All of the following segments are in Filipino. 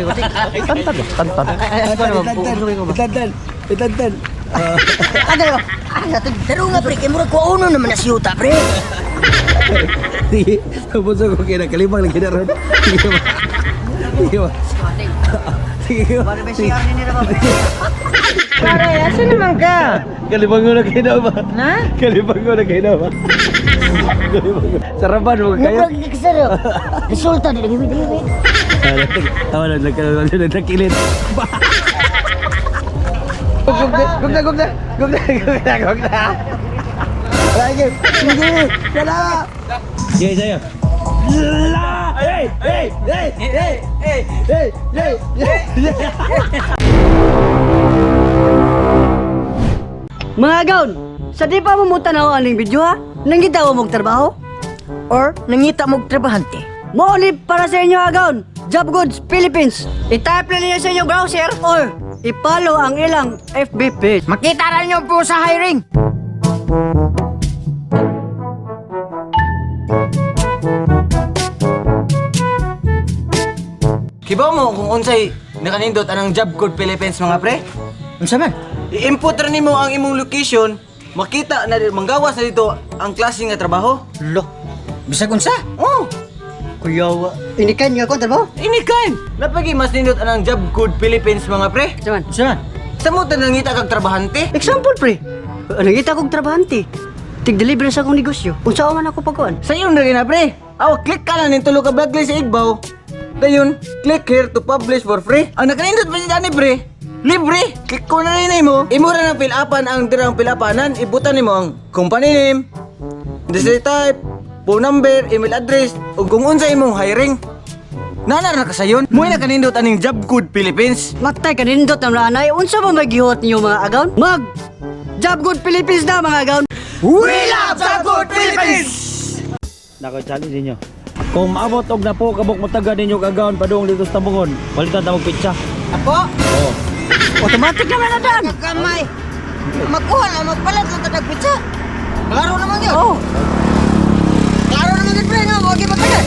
may kutik. Tantan. Itantan. Ano yun? Daro nga pre, kaya murag ko uno naman na siyuta pre. Sige, tapos ako kinakalimang lagi na ron. Sige ba? Sige ba? Para ba siya ni nila ba pre? Pare, asa naman ka? Kalimang ko na kayo ba? Na? Kalimang ko na kayo ba? Sarapan mo kayo? Murag nagkasaro. Resulta din nagimit-imit. Tawa na, nagkakilit. Gugna. Lagi. Sige. Sana. Sige, saya. La! Hey! Mga gaon, sa di pa mo mo tanaw aning video ha? Nangita mo mong trabaho? Or nangita mong trabahante? Maulip para sa inyo agaon, Job Goods Philippines. I-type lang niyo sa inyong browser or i-follow ang ilang FB page. Makita rin niyo po sa hiring. Kibaw mo kung unsay nakanindot anang Job Code Philippines mga pre? Unsa man? I-input rin nimo ang imong location, makita na manggawas na dito ang klase nga trabaho. Lo, bisag unsa? Oh, Kuyawa. Inikan nga ko trabaho? inikan. Napagi mas nindot anang Job Code Philippines mga pre. Unsa man? Unsa man? Sa mo nangita kag trabahante? Example pre. Nangita kong trabahante. Tig-deliver sa akong negosyo. Unsa man ako pagkuan? Sa iyo na rin na pre. Aw, click ka lang ng tulo ka blacklist sa Igbaw. Dayon, click here to publish for free. Ang nakanindot pa siya ni pre. Libre! Click ko na rin mo. Imo ra ng fill-upan ang dirang fill-upanan. Ibutan nimo ang company name, industry type, phone number, email address, ug kung unsa imong hiring. Nanar na ka sayon. Mo'y nakanindot aning Job Code Philippines. Matay kanindot ang lanay. Unsa ba magihot niyo mga agawn? Mag Job Good Philippines na mga agawn. We love Job Code Philippines! Nako challenge ninyo. Kung maabot og na po kabuk mataga ninyo kagaon padung dito sa Tambungon, palitan ta mo pizza. Apo? Oo. Automatic naman na dan. Kamay. Magkuha na, magpalat ng tadag pizza. Klaro naman yun. Oh. Klaro naman yun, pre, nga. Huwag yung matagal.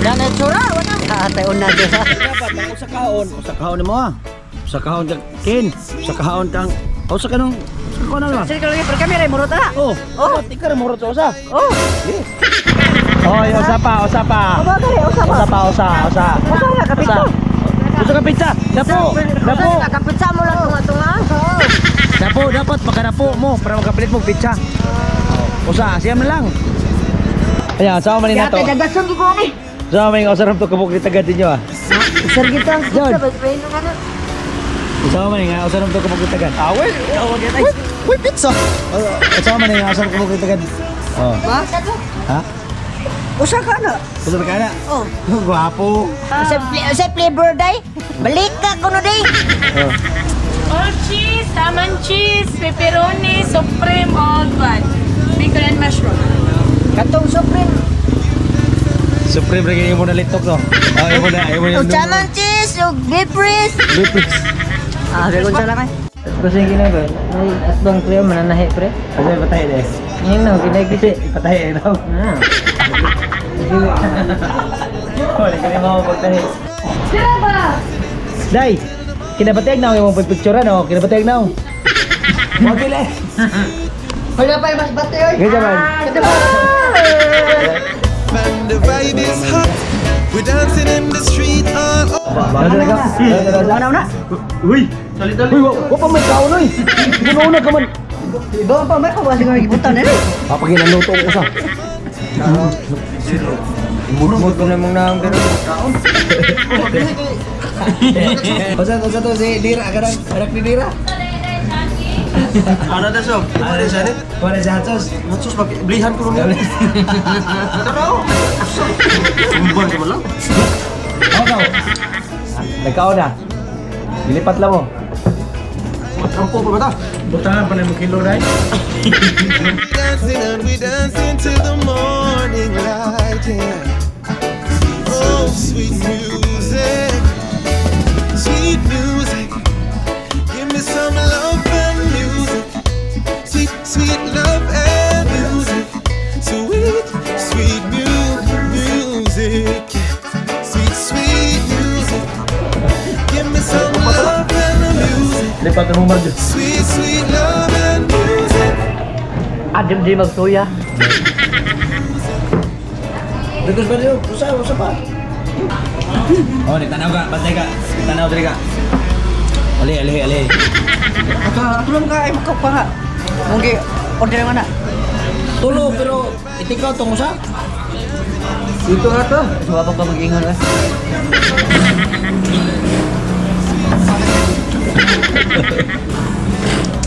Yan ay tsura. Wala. Atay una din ha. Dapat ang usa kahon nimo ha. Usa kahon kang kin, usa kahon kang usa kanang usa kahon na. Sige lagi per kamera murot na. Oh, tika ra mo sa usa. Oh. Oy, usa pa. Usa pa. Usa na kapito. Usa ka pizza. Dapo. Kapitsa mo lang tunga-tunga. Dapo dapat magkanapo mo para makapilit mo pizza. Usa, siya man lang. Ayan, sama man nato. Yate dagason ko ni. Sama man usaram to kabuk ni tagad ninyo ah. Sir kita. John. Sa bayi nung ano. Sama man nga usaram to kabuk ni tagad. Awel, tawag yan ay. Uy, pizza. Sama man nga usaram kabuk ni tagad. Oh. Ba? Ha? Usa ka na. Usa ka na. Oh. Guwapo. Sa flavor day. Balik ka kuno day. Oh. All cheese, salmon cheese, pepperoni, supreme, all one. Bacon and mushroom. Katong supreme. Supreme rin yung muna litok no. Oh, yung muna yung Salmon cheese, ug beef wrist. Bipris. Ah, gagon sa lang ay. Kasi gina ba? May atbang pre mananahi pre. Kasi patay deh. Ngayon na, ginagisi. Patay daw. Ah. Wala ka rin mga pagtahi. Day! Kinabateg na yung mga picture no? Kinabateg na. Mabili! Wala pa mas bate oy. Ganyan man. Man, the vibe is hot. We're dancing in the street all Ano na? Uy! Uy! Wa pa may kaon oy! Una ka man! Iba pa may kawasi ko gibutan ni. Papaginan luto ko sa. Mud ko na mong naang pero kaon. Usa to si Dira kadang anak ni Dira. Ano na so? Ano na siya rin? Wala si Hatsos. Matsus, belihan ko naman. Tanaw. Umban ko lang. Ako. Nagkaon na. Dilipat lang mo. Magkampo pa ba ta? Butangan pa na mo kilo right? dancing and we dancing till the morning light. Yeah. Oh, sweet music, sweet music. Give me some love and music, sweet, sweet love and music, sweet, sweet music, sweet, sweet music. lipat ng humor dyan. Sweet, sweet love and music. Adim di magtuya. Dagos ba rin? Usa pa. Oh, tanaw ka, bantay ka. Tanaw dali ka. Ali. Ako lang ka ay makaw pa nga. Mungkin order mana? Tulo, pero itikaw tong usa. Dito na to. Suwapang ka mag-ingon eh.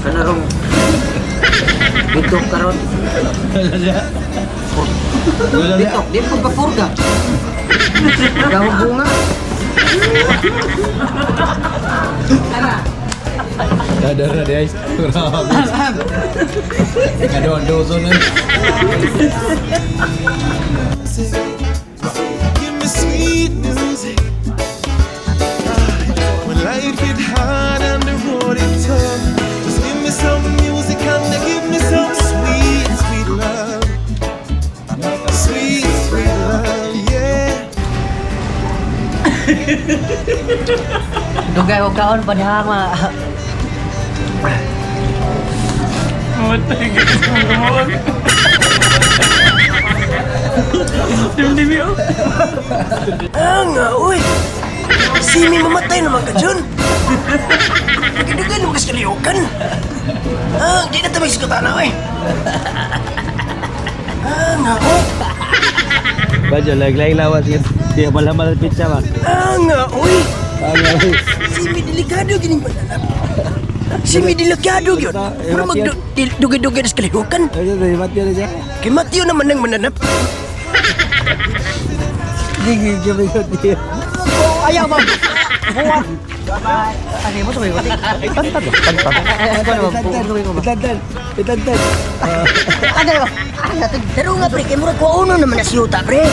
Kanarong. Dito karon. Dito, di pa papurga. Gawang bunga. Ada guys. Kadon-doso na. Give me sweet music. When life hit hard and the road is tough, just give me some music and give me some sweet, sweet love. Sweet, sweet love, yeah. Dugay ko kaon padahang ma. Nga, uy! Simi mamatay naman ka dyan! Nagdagan mo kasi kaliukan! Di na tamig sikutana, uy! Nga, uy! Bajo, laglaing lawas yun. Di malaman ang pizza ba? Nga, uy! Ano? Simi delikado gini mananap! Simi delikado yun! Pero magdugay-dugay na sa kaliukan! Ano ba, mati na siya? Kimatiyo naman ang mananap! Gigi, dia. Ayaw mo. Buwan. Ano mo sabi ko? Pantad. Itantan. Ano mo? Pero nga, pre, kay murag ko uno naman na siyuta, pre!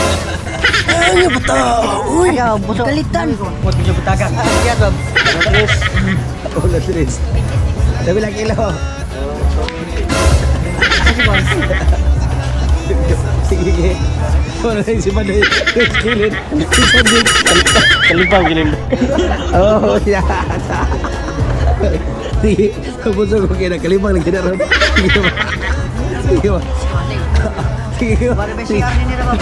Ano ba ta? Uy! Ayaw, busog. Kalitan! Buat medyo butagan. Iya, Bob. Ulo tres. Sabi lang kilo. Sige. Wala na si Madoy. Kilid. Kalipang kilid. Oh, ya. Sige. Kapuso ko kaya kalipang lagi na ron. Sige ba? Sige ba? Sige ba? Baru besi hari ini Bob.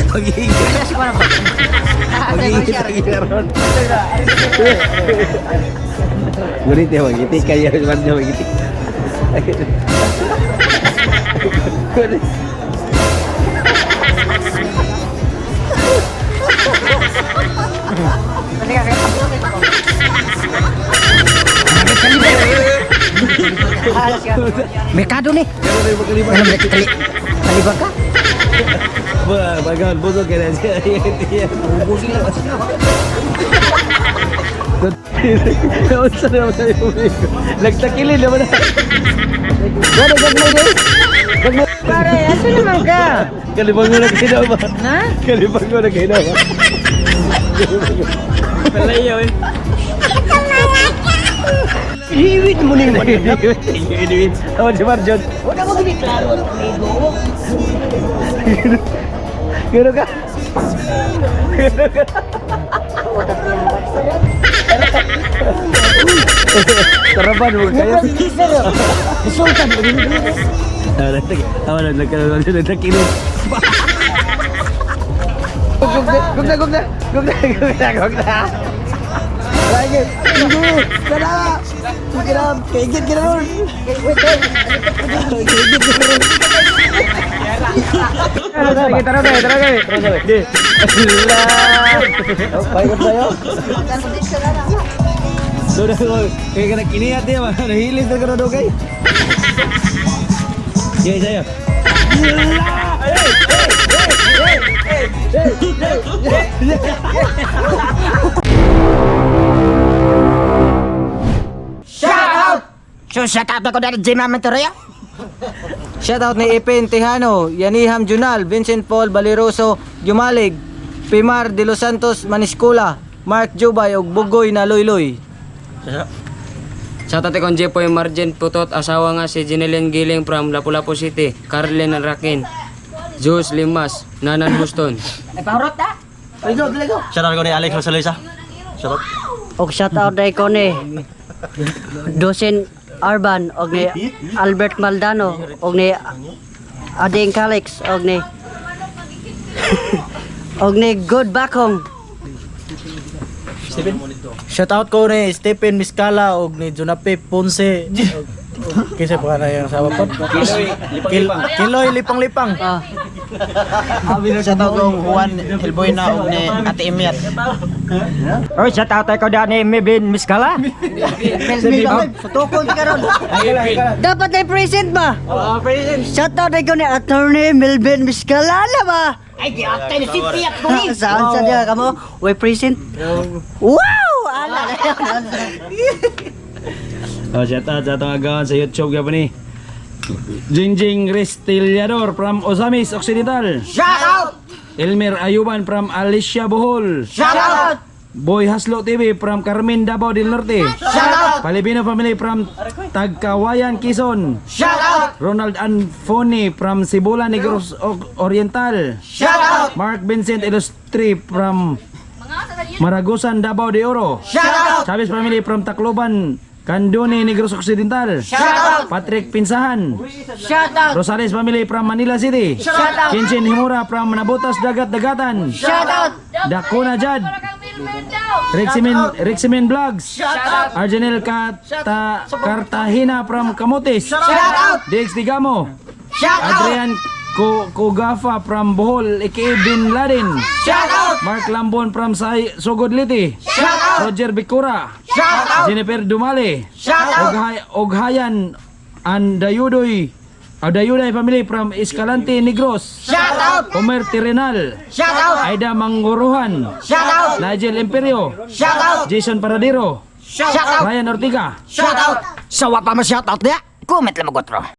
Pag-iingit. Kaya si mana, Bob? Pag-iingit lagi na ron. Ngunit ya, magitik kaya naman niya magitik. Ngunit. Merkado nih. Kaya na yung magkalipang. Ano mereka kalibang ka? Wah, bagal, busog ka na siya. Ubusin lang kasi. Naunsa naman tayo umigo. Nagtakilin naman na. Gano'n, gagmay din. Gagmay. Pare, asa naman ka? Kalibang mo na kayo ba? Ha? Kalibang mo na kayo ba? Palayaw eh. Iwit mo ning mananap! Inuit. Tawad si Marjon. Wala mo gini klaro ang amigo! Gano'n ka? Gano'n ka? Tarapan mo kayo. Sultan mo rin! Tawa na, nagtakilin. Gugna. Lagi. Hindi. Dala. Kiram. Kaigit ka na ron. Kaigit ka na ron. Tara kayo. Di. Pagod sa'yo. Sudah kaya ka nagkinihat niya. Nahilis na ka na daw kayo. Sige, sa'yo. So, shut up na ko dahil Jim namin to rin. Shoutout ni Ipin Tejano, Yaniham Junal, Vincent Paul Baliroso, Jumalig, Pimar de los Santos Maniscula, Mark Jubay ug Bugoy na Loyloy. Sa tate kong Jepoy Margent Putot, asawa nga si Jeneline Giling from Lapu-Lapu City, Carlin Rakin, Zeus Limas, Nanan Houston. Ay, pahurot na. Shoutout ko ni Alex Rosalisa. Shoutout. Og shoutout day ko ni Dosen Arban og ni Albert Maldano og ni Ading Calix og ni og ni Good Bakong. Shoutout ko ni Stephen Miscala og ni Jonape Ponce. Kisa pa na yung asawa po. Kiloy Lipang-Lipang. Shoutout kong Juan Hilboyna og ni Ate Emiat. Oy, shout out ko daan ni Mebin Miskala. Tukod ka ron. Dapat ay present ba? Present. Shoutout day ko ni Attorney Melvin Miscalala ba? Ay, di atay ni Cynthia ko ni. Saan sa diya kamo? Way present. Wow! Ala. Oh, shout out sa atong agawan sa YouTube ka pa ni. Jingjing Restillador from Osamis Occidental. Shout out! Elmer Ayuban from Alicia Bohol. Shout out! Boy Haslo TV from Carmen Davao del Norte. Shout out! Palibino family from Tagkawayan, Quezon. Shout out! Ronald Anfoni from Cibola, Negros Oriental. Shout out! Mark Vincent Ilustri from Maragusan, Davao de Oro. Shout out! Chavez family from Tacloban, Candone, Negros Occidental. Shout out! Patrick Pinsahan. Shout out! Rosales family from Manila City. Shout out! Kinchin Himura from Nabotas, Dagat-Dagatan. Shout out! Dakuna Jad. Reximen Vlogs. Arjanel Cartagena from Camotes. Shout out! Dex Digamo. Shout out! Adrian Kogafa from Bohol, aka Bin Laden. Shout out! Mark Lambon from Sogod Liti. Shout out! Roger Bicura. Shout out! Jennifer Dumale. Shout out! Oghayan and Dayuday family from Escalante, Negros. Shout out! Omer Tirenal. Shout out! Aida Manguruhan. Shout out! Nigel Imperio. Shout out! Jason Paradero. Shout out! Ryan Ortiga. Shout out! Sawa pa mo shout out niya. Comment lang mo gotro.